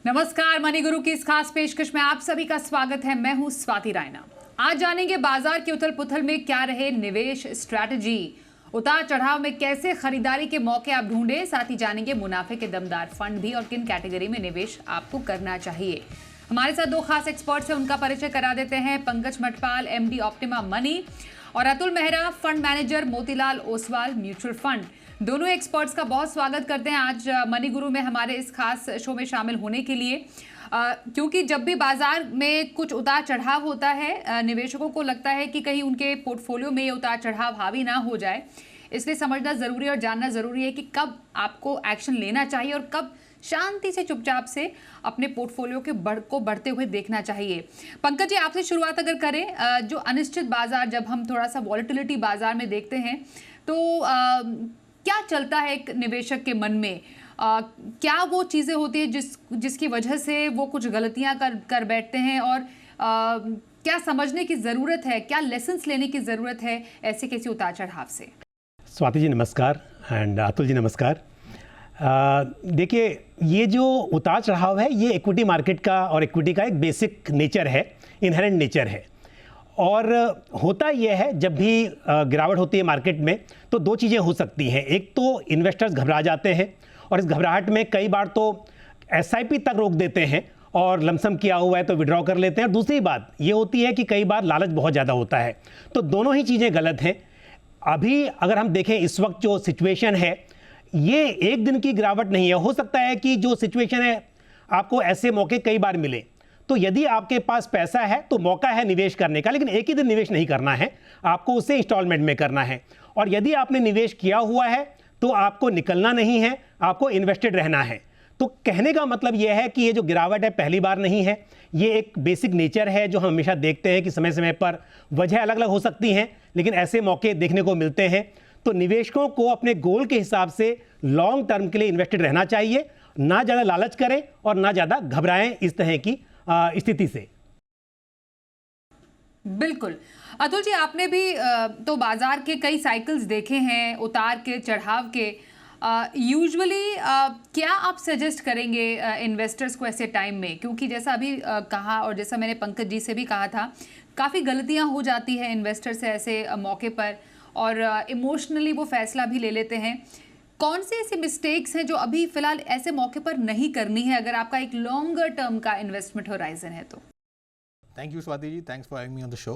नमस्कार, मनी गुरु की इस खास पेशकश में आप सभी का स्वागत है। मैं हूं स्वाति रायना। आज जानेंगे बाजार की उथल पुथल में क्या रहे निवेश स्ट्रैटेजी, उतार चढ़ाव में कैसे खरीदारी के मौके आप ढूंढे, साथ ही जानेंगे मुनाफे के दमदार फंड भी और किन कैटेगरी में निवेश आपको करना चाहिए। हमारे साथ दो खास एक्सपर्ट्स हैं, उनका परिचय करा देते हैं। Pankaj Matpal, MD optima money, और Atul Mehra, fund manager Motilal Oswal mutual fund. दोनों एक्सपर्ट्स का बहुत स्वागत करते हैं आज मनी गुरु में हमारे इस खास शो में शामिल होने के लिए। क्योंकि जब भी बाजार में कुछ उतार चढ़ाव होता है, निवेशकों को लगता है कि कहीं उनके पोर्टफोलियो में ये उतार चढ़ाव हावी ना हो जाए, इसलिए समझना जरूरी और जानना जरूरी है कि कब आपको एक्शन लेना चाहिए और कब शांति से चुपचाप से अपने पोर्टफोलियो के बढ़ते हुए देखना चाहिए। पंकज जी, आपसे शुरुआत अगर करें, जो अनिश्चित बाजार, जब हम थोड़ा सा वॉलेटिलिटी बाजार में देखते हैं तो क्या चलता है एक निवेशक के मन में? क्या वो चीज़ें होती है जिसकी वजह से वो कुछ गलतियां कर बैठते हैं, और क्या समझने की ज़रूरत है, क्या लेसन्स लेने की ज़रूरत है ऐसे किसी उतार चढ़ाव से? स्वाति जी नमस्कार, एंड अतुल जी नमस्कार। देखिए, ये जो उतार चढ़ाव है ये इक्विटी मार्केट का और इक्विटी का एक बेसिक नेचर है, इनहेरेंट नेचर है। और होता यह है, जब भी गिरावट होती है मार्केट में तो दो चीज़ें हो सकती हैं। एक तो इन्वेस्टर्स घबरा जाते हैं और इस घबराहट में कई बार तो एसआईपी तक रोक देते हैं और लमसम किया हुआ है तो विड्रॉ कर लेते हैं। दूसरी बात ये होती है कि कई बार लालच बहुत ज़्यादा होता है। तो दोनों ही चीज़ें गलत हैं। अभी अगर हम देखें इस वक्त जो सिचुएशन है, ये एक दिन की गिरावट नहीं है। हो सकता है कि जो सिचुएशन है आपको ऐसे मौके कई बार मिले। तो यदि आपके पास पैसा है तो मौका है निवेश करने का, लेकिन एक ही दिन निवेश नहीं करना है, आपको उसे इंस्टॉलमेंट में करना है। और यदि आपने निवेश किया हुआ है तो आपको निकलना नहीं है, आपको इन्वेस्टेड रहना है। तो कहने का मतलब यह है कि ये जो गिरावट है पहली बार नहीं है, ये एक बेसिक नेचर है जो हम हमेशा देखते हैं कि समय समय पर वजह अलग अलग हो सकती हैं, लेकिन ऐसे मौके देखने को मिलते हैं। तो निवेशकों को अपने गोल के हिसाब से लॉन्ग टर्म के लिए इन्वेस्टेड रहना चाहिए, ना ज़्यादा लालच करें और ना ज़्यादा घबराएं इस तरह की स्थिति से। बिल्कुल। अतुल जी, आपने भी तो बाजार के कई साइकिल्स देखे हैं, उतार के चढ़ाव के। यूजुअली क्या आप सजेस्ट करेंगे इन्वेस्टर्स को ऐसे टाइम में? क्योंकि जैसा अभी कहा और जैसा मैंने पंकज जी से भी कहा था, काफ़ी गलतियां हो जाती है इन्वेस्टर से ऐसे मौके पर, और इमोशनली वो फैसला भी ले लेते हैं। कौन से ऐसे मिस्टेक्स हैं जो अभी फिलहाल ऐसे मौके पर नहीं करनी है, अगर आपका एक लॉन्गर टर्म का इन्वेस्टमेंट होराइजन है तो? Thank you Swati ji, thanks for having me on the show.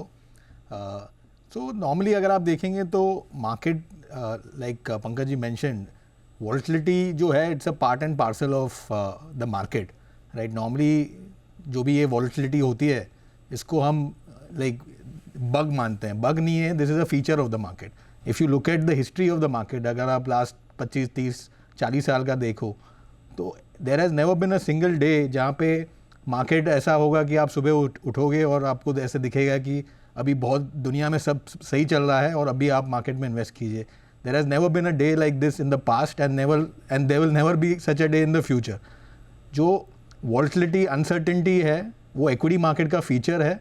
So normally अगर आप देखेंगे तो market, like Pankaj ji mentioned, volatility जो है it's a part and parcel of the market, right. Normally जो भी ये वॉलेटिलिटी होती है इसको हम लाइक बग मानते हैं। बग नहीं है, this is a feature of the market. If you look at the history of the market, अगर आप लास्ट 25, 30, 40 साल का देखो तो there has never been a single day जहाँ पे मार्केट ऐसा होगा कि आप सुबह उठोगे और आपको ऐसे दिखेगा कि अभी बहुत दुनिया में सब सही चल रहा है और अभी आप मार्केट में इन्वेस्ट कीजिए। There has never been a day like this in the past and there will never be such a day in the future. जो वॉलेटिलिटी, अनसर्टेनिटी है वो इक्विटी मार्केट का फीचर है।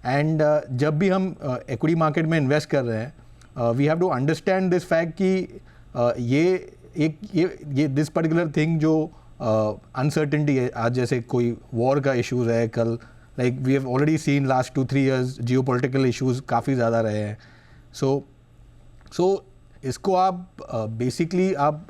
एंड जब भी हम इक्विटी मार्केट में इन्वेस्ट कर रहे हैं, we have to understand this fact कि ये दिस पर्टिकुलर थिंग जो अनसर्टेनिटी है, आज जैसे कोई वॉर का इश्यूज़ है, कल like we have already seen last 2-3 years geopolitical issues काफ़ी ज़्यादा रहे हैं। सो इसको आप बेसिकली आप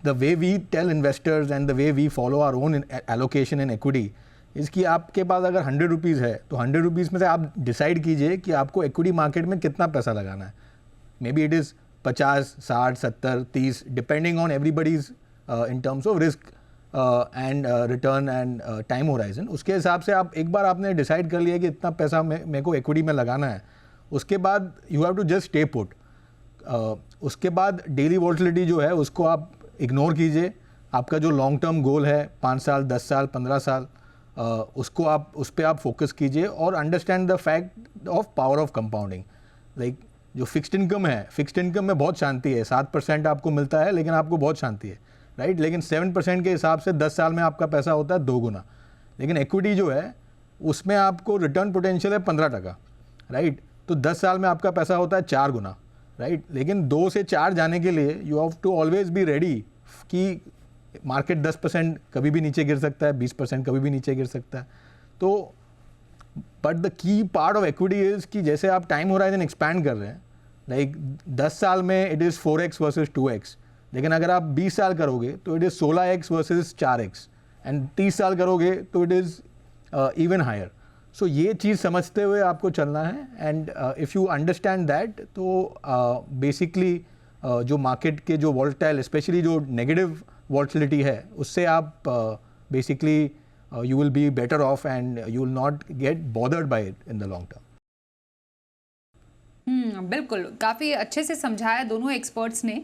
the way we tell investors and the way we follow our own allocation in equity, इसकी आपके पास अगर 100 रुपीज़ है तो 100 रुपीज़ में से आप डिसाइड कीजिए कि आपको इक्विटी मार्केट में कितना पैसा लगाना है। May be it is 50, 60, 70, 30, depending on everybody's in terms of risk and return and time horizon. उसके हिसाब से आप एक बार आपने डिसाइड कर लिया कि इतना पैसा मेरे को इक्विटी में लगाना है, उसके बाद you have to just stay put. उसके बाद डेली वॉलेटिलिटी जो है उसको आप इग्नोर कीजिए। आपका जो लॉन्ग टर्म गोल है 5 साल, 10 साल, 15 साल, उसको आप उस पर आप फोकस कीजिए और understand the fact of power of compounding. Like जो फिक्स्ड इनकम है, फिक्स्ड इनकम में बहुत शांति है, 7% आपको मिलता है लेकिन आपको बहुत शांति है, राइट। लेकिन 7% के हिसाब से 10 साल में आपका पैसा होता है 2 गुना। लेकिन इक्विटी जो है उसमें आपको रिटर्न पोटेंशियल है 15%, राइट। तो 10 साल में आपका पैसा होता है 4 गुना, राइट। लेकिन 2 से 4 जाने के लिए you have to always be ready कि मार्केट 10% कभी भी नीचे गिर सकता है, 20% कभी भी नीचे गिर सकता है. तो but the key part of equity is कि जैसे आप टाइम होराइजन एक्सपैंड कर रहे हैं, लाइक 10 साल में it is 4x versus 2x, लेकिन अगर आप 20 साल करोगे तो it is 16x versus 4x, and 30 साल करोगे तो इट इज़ इवन हायर. सो ये चीज़ समझते हुए आपको चलना है, and if you understand that तो बेसिकली जो मार्केट के जो वॉलेटाइल, स्पेशली जो नेगेटिव वॉलेटिलिटी है, उससे आप basically you will be better off and you will not get bothered by it in the long term. बिल्कुल, काफ़ी अच्छे से समझाया दोनों एक्सपर्ट्स ने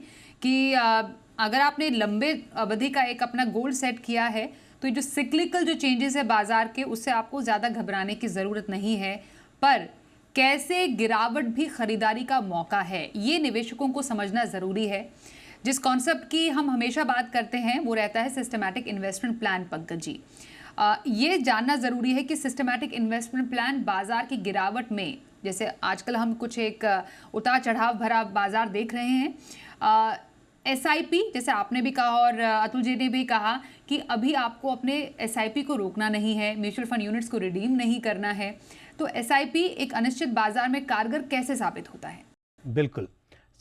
कि अगर आपने लंबे अवधि का एक अपना गोल सेट किया है तो ये जो सिक्लिकल जो चेंजेस है बाजार के, उससे आपको ज़्यादा घबराने की ज़रूरत नहीं है. पर कैसे गिरावट भी खरीदारी का मौका है, ये निवेशकों को समझना ज़रूरी है. जिस कॉन्सेप्ट की हम हमेशा बात करते हैं वो रहता है systematic investment plan. Pankaj ji, ये जानना ज़रूरी है कि सिस्टमैटिक इन्वेस्टमेंट प्लान बाज़ार की गिरावट में, जैसे आजकल हम कुछ एक उतार चढ़ाव भरा बाज़ार देख रहे हैं, SIP जैसे आपने भी कहा और अतुल जी ने भी कहा कि अभी आपको अपने SIP को रोकना नहीं है, म्यूचुअल फंड यूनिट्स को रिडीम नहीं करना है. तो SIP एक अनिश्चित बाज़ार में कारगर कैसे साबित होता है? बिल्कुल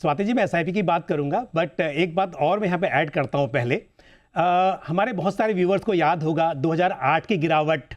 स्वाति जी, मैं SIP की बात करूंगा, बट एक बात और मैं यहाँ पे ऐड करता हूँ. पहले हमारे बहुत सारे व्यूवर्स को याद होगा 2008 की गिरावट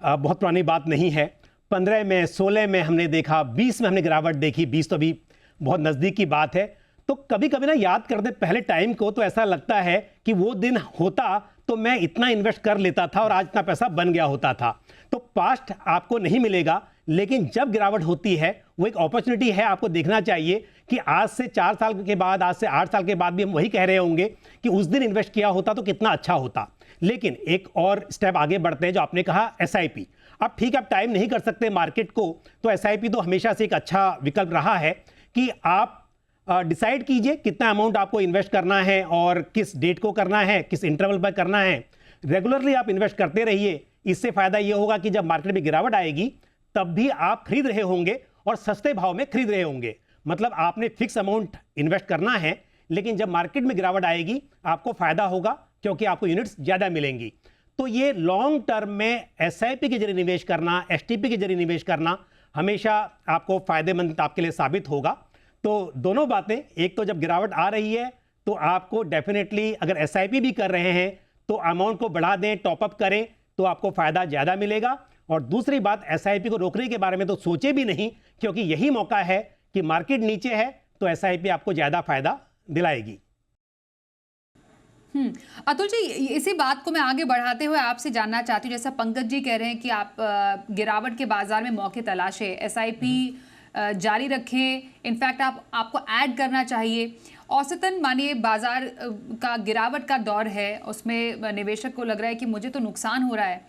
बहुत पुरानी बात नहीं है. 15 में, 16 में हमने देखा, 20 में हमने गिरावट देखी. 20 तो अभी बहुत नज़दीक की बात है. तो कभी कभी ना याद करते पहले टाइम को तो ऐसा लगता है कि वो दिन होता तो मैं इतना इन्वेस्ट कर लेता था और आज इतना पैसा बन गया होता था. तो पास्ट आपको नहीं मिलेगा, लेकिन जब गिरावट होती है वो एक अपॉर्चुनिटी है. आपको देखना चाहिए कि आज से 4 साल के बाद, आज से 8 साल के बाद भी हम वही कह रहे होंगे कि उस दिन इन्वेस्ट किया होता तो कितना अच्छा होता. लेकिन एक और स्टेप आगे बढ़ते हैं, जो आपने कहा SIP. अब ठीक है, आप टाइम नहीं कर सकते मार्केट को, तो SIP तो हमेशा से एक अच्छा विकल्प रहा है कि आप डिसाइड कीजिए कितना अमाउंट आपको इन्वेस्ट करना है और किस डेट को करना है, किस इंटरवल पर करना है. रेगुलरली आप इन्वेस्ट करते रहिए. इससे फायदा ये होगा कि जब मार्केट में गिरावट आएगी तब भी आप खरीद रहे होंगे और सस्ते भाव में खरीद रहे होंगे. मतलब आपने फिक्स अमाउंट इन्वेस्ट करना है, लेकिन जब मार्केट में गिरावट आएगी आपको फायदा होगा क्योंकि आपको यूनिट्स ज़्यादा मिलेंगी. तो ये लॉन्ग टर्म में SIP के जरिए निवेश करना, STP के जरिए निवेश करना हमेशा आपको फायदेमंद आपके लिए साबित होगा. तो दोनों बातें, एक तो जब गिरावट आ रही है तो आपको डेफिनेटली अगर SIP भी कर रहे हैं तो अमाउंट को बढ़ा दें, टॉपअप करें, तो आपको फ़ायदा ज़्यादा मिलेगा. और दूसरी बात, SIP को रोकने के बारे में तो सोचे भी नहीं, क्योंकि यही मौका है कि मार्केट नीचे है तो SIP आपको ज़्यादा फायदा दिलाएगी. अतुल जी, इसी बात को मैं आगे बढ़ाते हुए आपसे जानना चाहती हूँ, जैसा पंकज जी कह रहे हैं कि आप गिरावट के बाजार में मौके तलाशे, SIP जारी रखें, इनफैक्ट आपको ऐड करना चाहिए. औसतन मानिए बाजार का गिरावट का दौर है, उसमें निवेशक को लग रहा है कि मुझे तो नुकसान हो रहा है,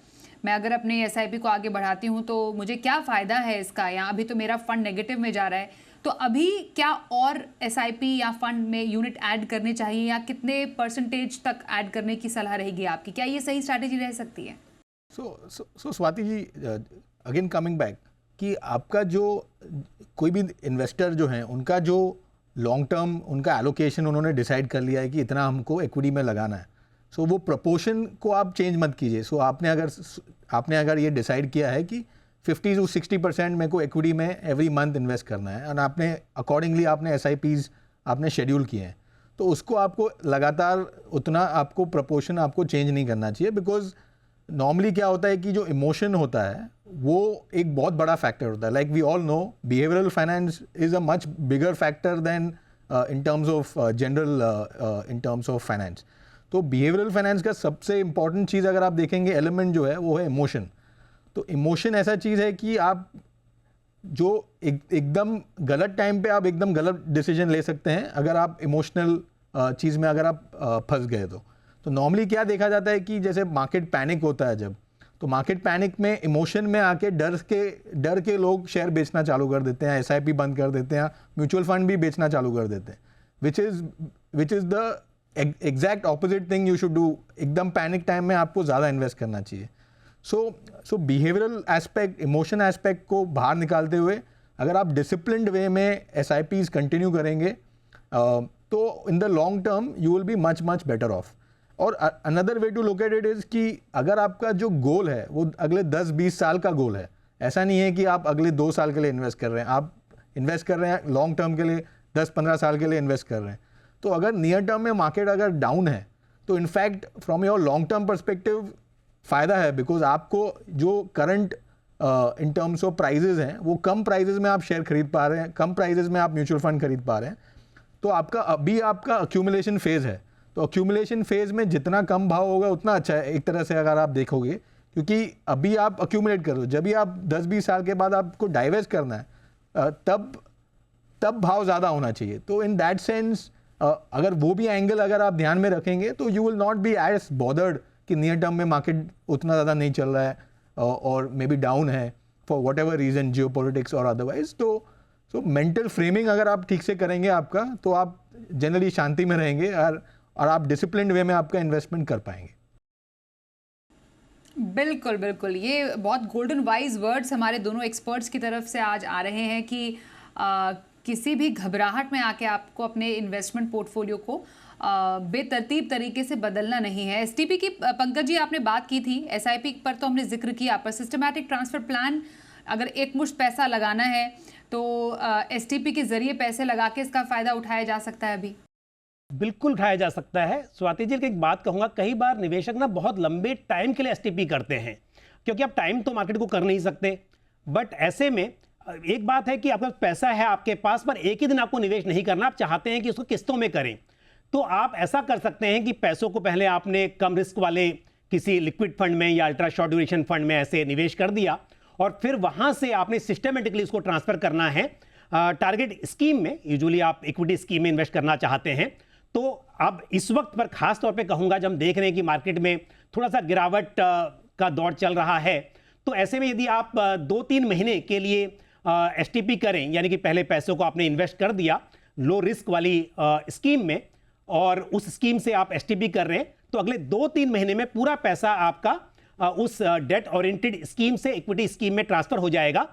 मैं अगर अपने SIP को आगे बढ़ाती हूँ तो मुझे क्या फ़ायदा है इसका, या अभी तो मेरा फंड नेगेटिव में जा रहा है. तो अभी क्या और SIP या फंड में यूनिट ऐड करने चाहिए, या कितने परसेंटेज तक ऐड करने की सलाह रहेगी आपकी? क्या ये सही स्ट्रैटेजी रह सकती है? सो Swati ji, again coming back कि आपका जो कोई भी इन्वेस्टर जो हैं उनका जो लॉन्ग टर्म उनका एलोकेशन उन्होंने डिसाइड कर लिया है कि इतना हमको इक्विटी में लगाना है. सो वो प्रोपोर्शन को आप चेंज मत कीजिए. सो आपने अगर ये डिसाइड किया है कि 50 to 60% मेरे को इक्विटी में एवरी मंथ इन्वेस्ट करना है, और आपने अकॉर्डिंगली आपने SIPs आपने शेड्यूल किए हैं, तो उसको आपको लगातार उतना आपको प्रोपोर्शन आपको चेंज नहीं करना चाहिए. बिकॉज नॉर्मली क्या होता है कि जो इमोशन होता है वो एक बहुत बड़ा फैक्टर होता है. Like we all know, behavioural finance is a much bigger factor than in terms of general in terms of finance. तो बिहेवियरल फाइनेंस का सबसे इंपॉर्टेंट चीज़ अगर आप देखेंगे एलिमेंट जो है वो है इमोशन. तो इमोशन ऐसा चीज़ है कि आप जो एकदम गलत टाइम पे आप एकदम गलत डिसीजन ले सकते हैं अगर आप इमोशनल चीज़ में अगर आप फंस गए तो नॉर्मली क्या देखा जाता है कि जैसे मार्केट पैनिक होता है जब, तो मार्केट पैनिक में इमोशन में आके डर के लोग शेयर बेचना चालू कर देते हैं, SIP बंद कर देते हैं, म्यूचुअल फंड भी बेचना चालू कर देते हैं, which is the exact opposite thing you should do. एकदम पैनिक टाइम में आपको ज़्यादा इन्वेस्ट करना चाहिए. सो बिहेवियरल एस्पेक्ट, इमोशन एस्पेक्ट को बाहर निकालते हुए अगर आप डिसिप्लिन्ड वे में SIPs कंटिन्यू करेंगे तो in the long term you will be much better off. और another way to look at it is कि अगर आपका जो गोल है वो अगले 10-20 साल का गोल है, ऐसा नहीं है कि आप अगले 2 साल के लिए इन्वेस्ट कर रहे हैं, आप इन्वेस्ट कर रहे हैं लॉन्ग टर्म के लिए, 10-15 साल के लिए इन्वेस्ट कर रहे हैं। तो अगर नियर टर्म में मार्केट अगर डाउन है तो in fact from your long term perspective फ़ायदा है, बिकॉज आपको जो current in terms of prices हैं वो कम प्राइजेज में आप शेयर खरीद पा रहे हैं, कम प्राइजेज में आप म्यूचुअल फंड खरीद पा रहे हैं। तो आपका अभी आपका अक्यूमुलेशन फेज़ है, तो अक्यूमुलेशन फेज़ में जितना कम भाव होगा उतना अच्छा है एक तरह से अगर आप देखोगे, क्योंकि अभी आप अक्यूमुलेट करो, जब भी आप 10-20 साल के बाद आपको डाइवेस्ट करना है तब भाव ज़्यादा होना चाहिए। तो इन दैट सेंस अगर वो भी एंगल अगर आप ध्यान में रखेंगे तो you will not be as bothered कि नियर टर्म में मार्केट उतना ज़्यादा नहीं चल रहा है और मे बी डाउन है for whatever reason, geopolitics और अदरवाइज। तो मेंटल फ्रेमिंग अगर आप ठीक से करेंगे आपका, तो आप जनरली शांति में रहेंगे और आप डिसिप्लिन्ड वे में आपका इन्वेस्टमेंट कर पाएंगे। बिल्कुल बिल्कुल, ये बहुत गोल्डन वाइज वर्ड्स हमारे दोनों एक्सपर्ट्स की तरफ से आज आ रहे हैं कि किसी भी घबराहट में आके आपको अपने इन्वेस्टमेंट पोर्टफोलियो को बेतरतीब तरीके से बदलना नहीं है। एसटीपी की पंकज जी आपने बात की थी, एसआईपी पर तो हमने जिक्र किया, पर सिस्टमैटिक ट्रांसफर प्लान अगर एक मुश्त पैसा लगाना है तो एसटीपी के जरिए पैसे लगा के इसका फायदा उठाया जा सकता है। अभी बिल्कुल उठाया जा सकता है। स्वाति जी की एक बात कहूंगा, कई बार निवेशक ना बहुत लंबे टाइम के लिए एसटीपी करते हैं, क्योंकि आप टाइम तो मार्केट को कर नहीं सकते। बट ऐसे में एक बात है कि आपका पैसा है आपके पास, पर एक ही दिन आपको निवेश नहीं करना, आप चाहते हैं कि उसको किस्तों में करें। तो आप ऐसा कर सकते हैं कि पैसों को पहले आपने कम रिस्क वाले किसी लिक्विड फंड में या अल्ट्रा शॉर्ट ड्यूरेशन फंड में ऐसे निवेश कर दिया, और फिर वहां से आपने सिस्टमेटिकली उसको ट्रांसफर करना है टारगेट स्कीम में। यूजुअली आप इक्विटी स्कीम में इन्वेस्ट करना चाहते हैं। तो अब इस वक्त पर खास तौर पे कहूंगा, जब हम देख रहे हैं कि मार्केट में थोड़ा सा गिरावट का दौर चल रहा है, तो ऐसे में यदि आप 2-3 महीने के लिए एसटीपी करें, यानी कि पहले पैसों को आपने इन्वेस्ट कर दिया लो रिस्क वाली स्कीम में, और उस स्कीम से आप एसटीपी कर रहे हैं, तो अगले 2-3 महीने में पूरा पैसा आपका उस डेट ओरिएंटेड स्कीम से इक्विटी स्कीम में ट्रांसफर हो जाएगा।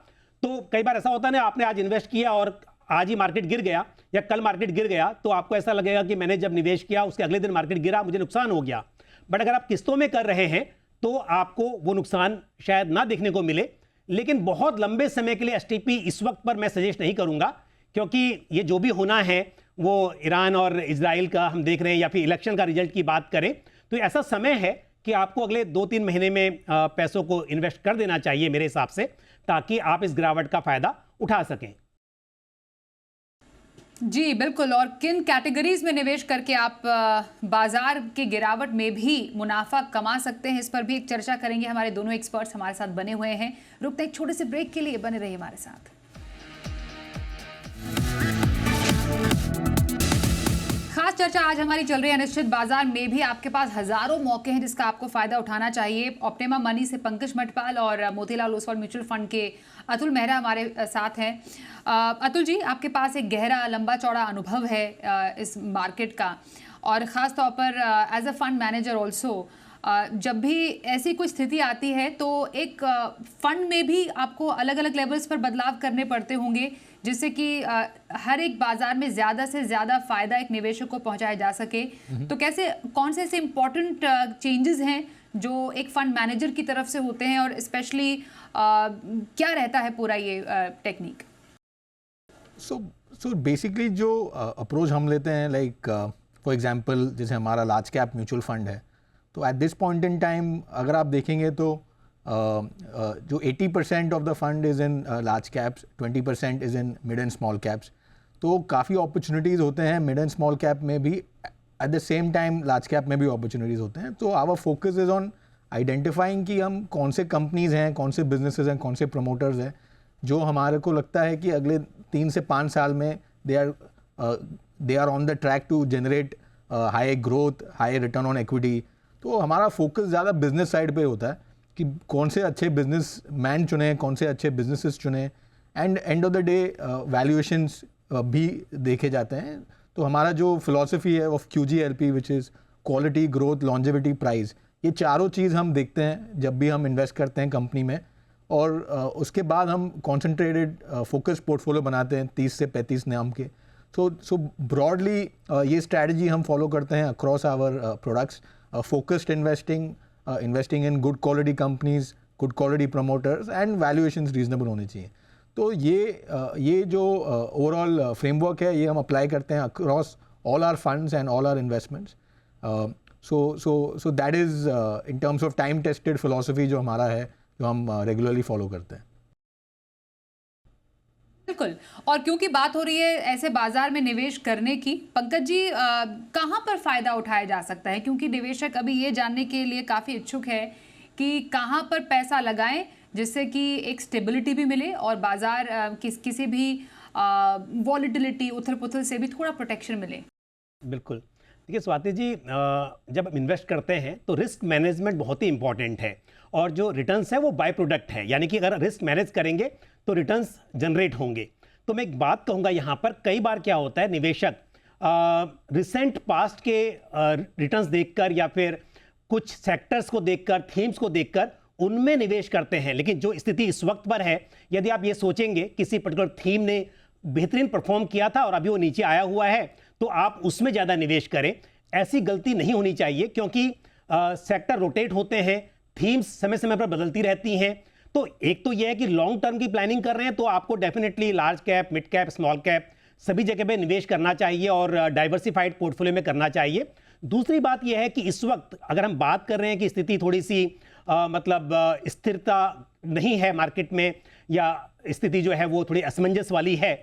तो कई बार ऐसा होता है ना, आपने आज इन्वेस्ट किया और आज ही मार्केट गिर गया या कल मार्केट गिर गया, तो आपको ऐसा लगेगा कि मैंने जब निवेश किया उसके अगले दिन मार्केट गिरा, मुझे नुकसान हो गया। बट अगर आप किस्तों में कर रहे हैं तो आपको वो नुकसान शायद ना देखने को मिले। लेकिन बहुत लंबे समय के लिए एसटीपी इस वक्त पर मैं सजेस्ट नहीं करूंगा, क्योंकि ये जो भी होना है वो ईरान और इजराइल का हम देख रहे हैं, या फिर इलेक्शन का रिजल्ट की बात करें, तो ऐसा समय है कि आपको अगले 2-3 महीने में पैसों को इन्वेस्ट कर देना चाहिए मेरे हिसाब से, ताकि आप इस गिरावट का फायदा उठा सकें। जी बिल्कुल, और किन कैटेगरीज में निवेश करके आप बाजार की गिरावट में भी मुनाफा कमा सकते हैं, इस पर भी एक चर्चा करेंगे। हमारे दोनों एक्सपर्ट्स हमारे साथ बने हुए हैं। रुकते एक छोटे से ब्रेक के लिए, बने रहिए हमारे साथ। खास चर्चा आज हमारी चल रही है अनिश्चित बाजार में भी आपके पास हजारों मौके हैं जिसका आपको फायदा उठाना चाहिए। ऑप्टिमा मनी से पंकज मटपाल और मोतीलाल ओसवाल म्यूचुअल फंड के अतुल मेहरा हमारे साथ हैं। अतुल जी, आपके पास एक गहरा लंबा चौड़ा अनुभव है इस मार्केट का, और ख़ास तौर पर as a fund manager also, जब भी ऐसी कोई स्थिति आती है तो एक फंड में भी आपको अलग अलग लेवल्स पर बदलाव करने पड़ते होंगे, जिससे कि हर एक बाजार में ज़्यादा से ज़्यादा फ़ायदा एक निवेशक को पहुंचाया जा सके। तो कैसे, कौन से ऐसे इम्पोर्टेंट चेंजेस हैं जो एक फंड मैनेजर की तरफ से होते हैं, और स्पेशली क्या रहता है पूरा ये टेक्निक? सो बेसिकली जो अप्रोच हम लेते हैं, लाइक फॉर एग्जांपल जैसे हमारा लार्ज कैप म्यूचुअल फंड है, तो at this point in time अगर आप देखेंगे तो जो 80% of the fund is in large caps, 20% is in mid and small caps. तो काफ़ी अपॉर्चुनिटीज़ होते हैं मिड एंड स्मॉल कैप में भी, at the same time large cap में भी अपॉर्चुनिटीज़ होते हैं। तो our focus is on identifying कि हम कौन से कंपनीज़ हैं, कौन से बिजनेसेस हैं, कौन से प्रमोटर्स हैं जो हमारे को लगता है कि अगले 3 से 5 साल में they are on the track to generate high growth, high return on equity. तो हमारा फोकस ज़्यादा बिजनेस साइड पे होता है कि कौन से अच्छे बिजनेस मैन चुने, कौन से अच्छे बिजनेसेस चुने, and end of the day valuations भी देखे जाते हैं। तो हमारा जो फिलॉसफी है of QGLP, which is quality, growth, longevity, price, ये चारों चीज़ हम देखते हैं जब भी हम इन्वेस्ट करते हैं कंपनी में, और उसके बाद हम कॉन्सेंट्रेटेड फोकस पोर्टफोलियो बनाते हैं 30 से 35 नाम के। सो ब्रॉडली ये स्ट्रैटेजी हम फॉलो करते हैं across our products. focused investing in good quality companies, good quality promoters and valuations reasonable होने चाहिए. तो ये जो ओवरऑल फ्रेमवर्क है ये हम अप्लाई करते हैं across all our funds and all our investments. So that is in terms of time tested philosophy जो हमारा है, जो हम regularly follow करते हैं. बिल्कुल, और क्योंकि बात हो रही है ऐसे बाजार में निवेश करने की, पंकज जी कहाँ पर फायदा उठाया जा सकता है, क्योंकि निवेशक अभी ये जानने के लिए काफ़ी इच्छुक है कि कहाँ पर पैसा लगाएं जिससे कि एक स्टेबिलिटी भी मिले और बाजार किसी भी वॉलिटिलिटी उथल पुथल से भी थोड़ा प्रोटेक्शन मिले. बिल्कुल, देखिए स्वाति जी, जब हम इन्वेस्ट करते हैं तो रिस्क मैनेजमेंट बहुत ही इंपॉर्टेंट है और जो रिटर्न्स है वो बाय प्रोडक्ट है, यानी कि अगर रिस्क मैनेज करेंगे तो रिटर्न्स जनरेट होंगे. तो मैं एक बात कहूँगा यहाँ पर, कई बार क्या होता है निवेशक रिसेंट पास्ट के रिटर्न्स देखकर या फिर कुछ सेक्टर्स को देखकर, थीम्स को देखकर उनमें निवेश करते हैं, लेकिन जो स्थिति इस वक्त पर है, यदि आप ये सोचेंगे किसी पर्टिकुलर थीम ने बेहतरीन परफॉर्म किया था और अभी वो नीचे आया हुआ है तो आप उसमें ज़्यादा निवेश करें. ऐसी गलती नहीं होनी चाहिए, क्योंकि सेक्टर रोटेट होते हैं, थीम्स समय समय पर बदलती रहती हैं. तो एक तो यह है कि लॉन्ग टर्म की प्लानिंग कर रहे हैं तो आपको definitely large cap, mid cap, small cap सभी जगह पे निवेश करना चाहिए और डाइवर्सिफाइड पोर्टफोलियो में करना चाहिए. दूसरी बात यह है कि इस वक्त अगर हम बात कर रहे हैं कि स्थिति थोड़ी सी मतलब स्थिरता नहीं है मार्केट में, या स्थिति जो है वो थोड़ी असमंजस वाली है,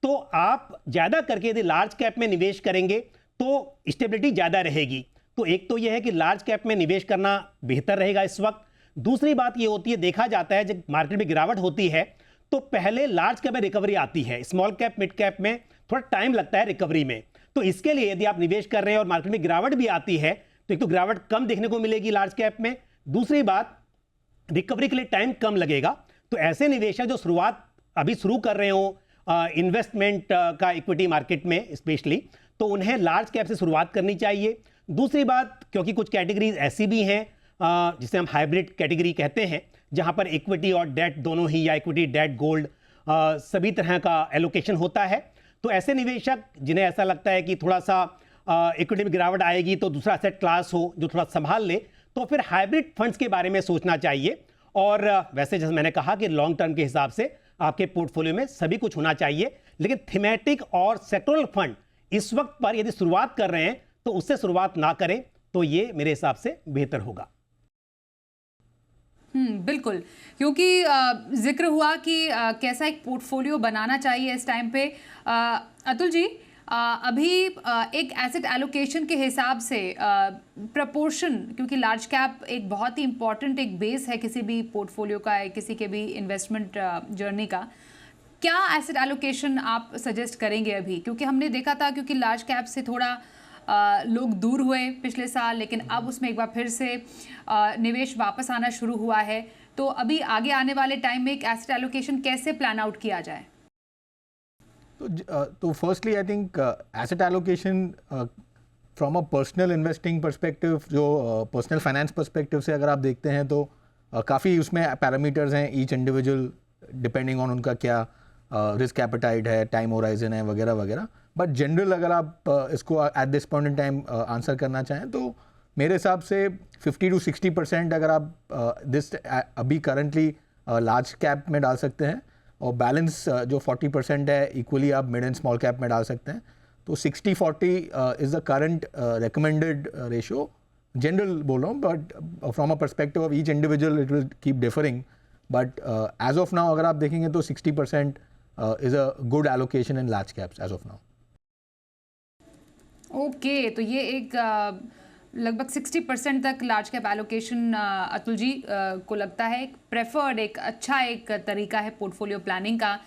तो आप ज़्यादा करके यदि लार्ज कैप में निवेश करेंगे तो स्टेबिलिटी ज़्यादा रहेगी. तो एक तो यह है कि लार्ज कैप में निवेश करना बेहतर रहेगा इस वक्त. दूसरी बात ये होती है, देखा जाता है जब मार्केट में गिरावट होती है तो पहले लार्ज कैप में रिकवरी आती है, स्मॉल कैप, मिड कैप में थोड़ा टाइम लगता है रिकवरी में. तो इसके लिए यदि आप निवेश कर रहे हैं और मार्केट में गिरावट भी आती है तो एक तो गिरावट कम देखने को मिलेगी लार्ज कैप में, दूसरी बात रिकवरी के लिए टाइम कम लगेगा. तो ऐसे निवेशक जो शुरुआत अभी शुरू कर रहे हो इन्वेस्टमेंट का इक्विटी मार्केट में स्पेशली, तो उन्हें लार्ज कैप से शुरुआत करनी चाहिए. दूसरी बात, क्योंकि कुछ कैटेगरीज ऐसी भी हैं जिसे हम हाइब्रिड कैटेगरी कहते हैं, जहां पर इक्विटी और डेट दोनों ही, या इक्विटी, डेट, गोल्ड सभी तरह का एलोकेशन होता है. तो ऐसे निवेशक जिन्हें ऐसा लगता है कि थोड़ा सा इक्विटी में गिरावट आएगी तो दूसरा एसेट क्लास हो जो थोड़ा संभाल ले, तो फिर हाइब्रिड फंड्स के बारे में सोचना चाहिए. और वैसे जैसे मैंने कहा कि लॉन्ग टर्म के हिसाब से आपके पोर्टफोलियो में सभी कुछ होना चाहिए, लेकिन थीमेटिक और सेक्टोरल फंड इस वक्त पर यदि शुरुआत कर रहे हैं तो उससे शुरुआत ना करें, तो ये मेरे हिसाब से बेहतर होगा. बिल्कुल, क्योंकि जिक्र हुआ कि कैसा एक पोर्टफोलियो बनाना चाहिए इस टाइम पे. अतुल जी, अभी एक एसेट एलोकेशन के हिसाब से प्रपोर्शन, क्योंकि लार्ज कैप एक बहुत ही इंपॉर्टेंट एक बेस है किसी भी पोर्टफोलियो का, किसी के भी इन्वेस्टमेंट जर्नी का, क्या एसेट एलोकेशन आप सजेस्ट करेंगे अभी? क्योंकि हमने देखा था, क्योंकि लार्ज कैप से थोड़ा लोग दूर हुए पिछले साल, लेकिन अब उसमें एक बार फिर से निवेश वापस आना शुरू हुआ है. तो अभी आगे आने वाले टाइम में एक एसेट एलोकेशन कैसे प्लान आउट किया जाए? तो firstly I think asset allocation from a personal investing perspective, जो पर्सनल फाइनेंस पर्सपेक्टिव से अगर आप देखते हैं तो काफ़ी उसमें पैरामीटर्स हैं, ईच इंडिविजुअल डिपेंडिंग ऑन उनका क्या रिस्क एपेटाइट है, टाइम होराइजन है, वगैरह वगैरह. बट जनरल अगर आप इसको at this point in time answer करना चाहें तो मेरे हिसाब से 50 to 60% अगर आप दिस अभी करंटली लार्ज कैप में डाल सकते हैं, और बैलेंस जो 40% है इक्वली आप मिड एंड स्मॉल कैप में डाल सकते हैं. तो 60-40 is the current recommended ratio. General बोल रहा हूँ, but from a perspective of each individual it will keep differing. But as of now अगर आप देखेंगे तो 60% is a good allocation in large caps as of now. Okay, तो ये एक लगभग 60% तक large cap allocation Atul ji को लगता है एक प्रेफर्ड, एक अच्छा एक तरीका है पोर्टफोलियो प्लानिंग का.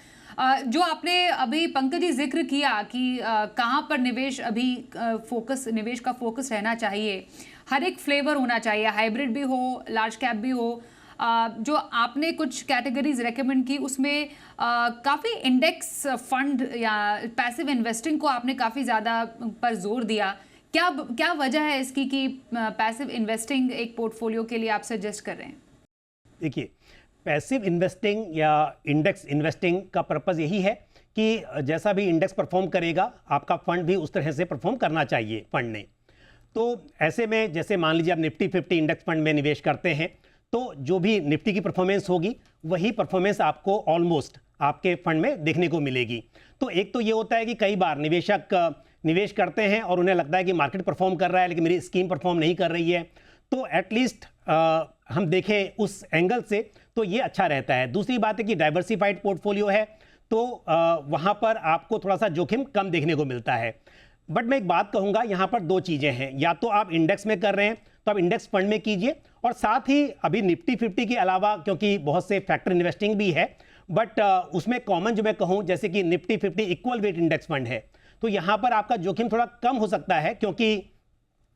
जो आपने अभी पंकज जी जिक्र किया कि कहाँ पर निवेश अभी निवेश का फोकस रहना चाहिए, हर एक फ्लेवर होना चाहिए, हाइब्रिड भी हो, लार्ज कैप भी हो. जो आपने कुछ कैटेगरीज रेकमेंड की उसमें काफ़ी इंडेक्स फंड या पैसिव इन्वेस्टिंग को आपने काफ़ी ज़्यादा पर जोर दिया. क्या वजह है इसकी कि पैसिव इन्वेस्टिंग एक पोर्टफोलियो के लिए आप सजेस्ट कर रहे हैं? देखिए, पैसिव इन्वेस्टिंग या इंडेक्स इन्वेस्टिंग का पर्पज़ यही है कि जैसा भी इंडेक्स परफॉर्म करेगा आपका फंड भी उस तरह से परफॉर्म करना चाहिए फंड ने. तो ऐसे में जैसे मान लीजिए आप निफ्टी 50 इंडेक्स फंड में निवेश करते हैं, तो जो भी निफ्टी की परफॉर्मेंस होगी वही परफॉर्मेंस आपको ऑलमोस्ट आपके फंड में देखने को मिलेगी। तो एक तो ये होता है कि कई बार निवेशक निवेश करते हैं और उन्हें लगता है कि मार्केट परफॉर्म कर रहा है लेकिन मेरी स्कीम परफॉर्म नहीं कर रही है, तो एटलीस्ट हम देखें उस एंगल से तो ये अच्छा रहता है। दूसरी बात है कि डाइवर्सिफाइड पोर्टफोलियो है, तो वहाँ पर आपको थोड़ा सा जोखिम कम देखने को मिलता है। बट मैं एक बात कहूँगा, यहाँ पर दो चीज़ें हैं, या तो आप इंडेक्स में कर रहे हैं तो आप इंडेक्स फंड में कीजिए, और साथ ही अभी निफ्टी 50 के अलावा क्योंकि बहुत से फैक्टर इन्वेस्टिंग भी है, बट उसमें कॉमन जो मैं कहूँ जैसे कि Nifty 50 equal weight index fund है, तो यहाँ पर आपका जोखिम थोड़ा कम हो सकता है, क्योंकि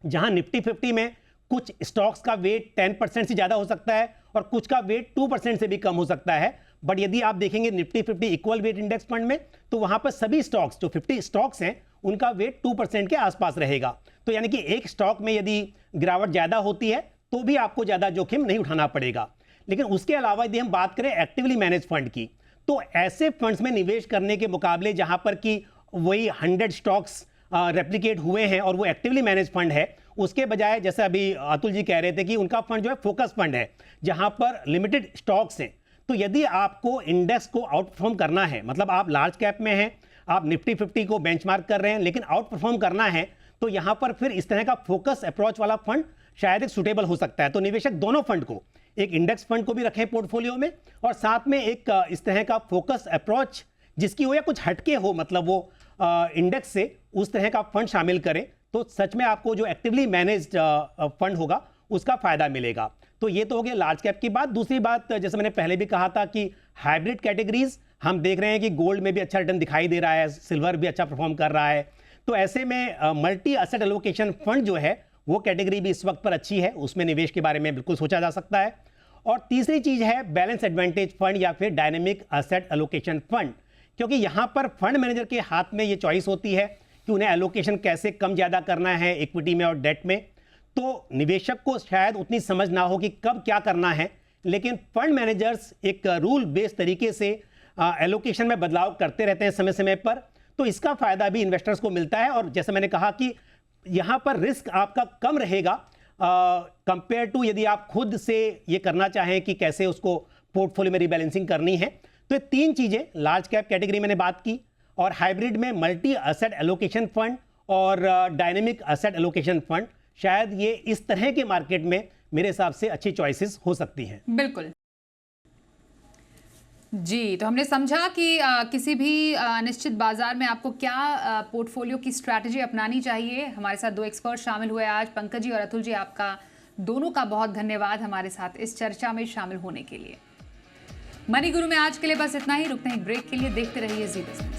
जहाँ निफ्टी 50 में कुछ स्टॉक्स का वेट 10% से ज़्यादा हो सकता है और कुछ का वेट 2% से भी कम हो सकता है। बट यदि आप देखेंगे Nifty 50 equal weight index fund में, तो वहाँ पर सभी स्टॉक्स जो 50 स्टॉक्स हैं उनका वेट 2% के आसपास रहेगा। तो यानी कि एक स्टॉक में यदि गिरावट ज़्यादा होती है तो भी आपको ज़्यादा जोखिम नहीं उठाना पड़ेगा। लेकिन उसके अलावा यदि हम बात करें एक्टिवली मैनेज फंड की, तो ऐसे फंड्स में निवेश करने के मुकाबले जहाँ पर कि वही 100 स्टॉक्स रेप्लिकेट हुए हैं और वो एक्टिवली मैनेज फंड है, उसके बजाय जैसे अभी अतुल जी कह रहे थे कि उनका फंड जो है फोकस फंड है जहां पर लिमिटेड स्टॉक्स हैं। तो यदि आपको इंडेक्स को आउट परफॉर्म करना है, मतलब आप लार्ज कैप में हैं, आप निफ्टी 50 को बेंचमार्क कर रहे हैं लेकिन आउट परफॉर्म करना है, तो यहां पर फिर इस तरह का फोकस अप्रोच वाला फंड शायद एक सुटेबल हो सकता है। तो निवेशक दोनों फंड को, एक इंडेक्स फंड को भी रखें पोर्टफोलियो में और साथ में एक इस तरह का फोकस अप्रोच जिसकी हो या कुछ हटके हो, मतलब वो इंडेक्स से उस तरह का फंड शामिल करें, तो सच में आपको जो एक्टिवली मैनेज्ड फंड होगा उसका फायदा मिलेगा। तो ये तो हो गया लार्ज कैप की बात। दूसरी बात, जैसे मैंने पहले भी कहा था कि हाइब्रिड कैटेगरीज हम देख रहे हैं कि गोल्ड में भी अच्छा रिटर्न दिखाई दे रहा है, सिल्वर भी अच्छा परफॉर्म कर रहा है, तो ऐसे में मल्टी एसेट एलोकेशन फंड जो है वो कैटेगरी भी इस वक्त पर अच्छी है, उसमें निवेश के बारे में बिल्कुल सोचा जा सकता है। और तीसरी चीज है बैलेंस एडवांटेज फंड या फिर डायनेमिक एसेट एलोकेशन फंड, क्योंकि यहाँ पर फंड मैनेजर के हाथ में ये चॉइस होती है कि उन्हें एलोकेशन कैसे कम ज़्यादा करना है इक्विटी में और डेट में। तो निवेशक को शायद उतनी समझ ना हो कि कब क्या करना है, लेकिन फंड मैनेजर्स एक रूल बेस्ड तरीके से एलोकेशन में बदलाव करते रहते हैं समय समय पर, तो इसका फायदा भी इन्वेस्टर्स को मिलता है। और जैसे मैंने कहा कि यहाँ पर रिस्क आपका कम रहेगा कंपेयर टू यदि आप खुद से ये करना चाहें कि कैसे उसको पोर्टफोलियो में रिबैलेंसिंग करनी है। तो ये तीन चीज़ें लार्ज कैप कैटेगरी मैंने बात की, और हाइब्रिड में मल्टी एसेट एलोकेशन फंड और डायनेमिक एसेट एलोकेशन फंड, शायद ये इस तरह के मार्केट में मेरे हिसाब से अच्छी चॉइसेस हो सकती हैं। बिल्कुल जी, तो हमने समझा कि किसी भी निश्चित बाजार में आपको क्या पोर्टफोलियो की स्ट्रैटेजी अपनानी चाहिए। हमारे साथ दो एक्सपर्ट शामिल हुए आज, पंकज जी और अतुल जी, आपका दोनों का बहुत धन्यवाद हमारे साथ इस चर्चा में शामिल होने के लिए। मनी गुरु में आज के लिए बस इतना ही, रुकते हैं एक ब्रेक के लिए, देखते रहिए जी10।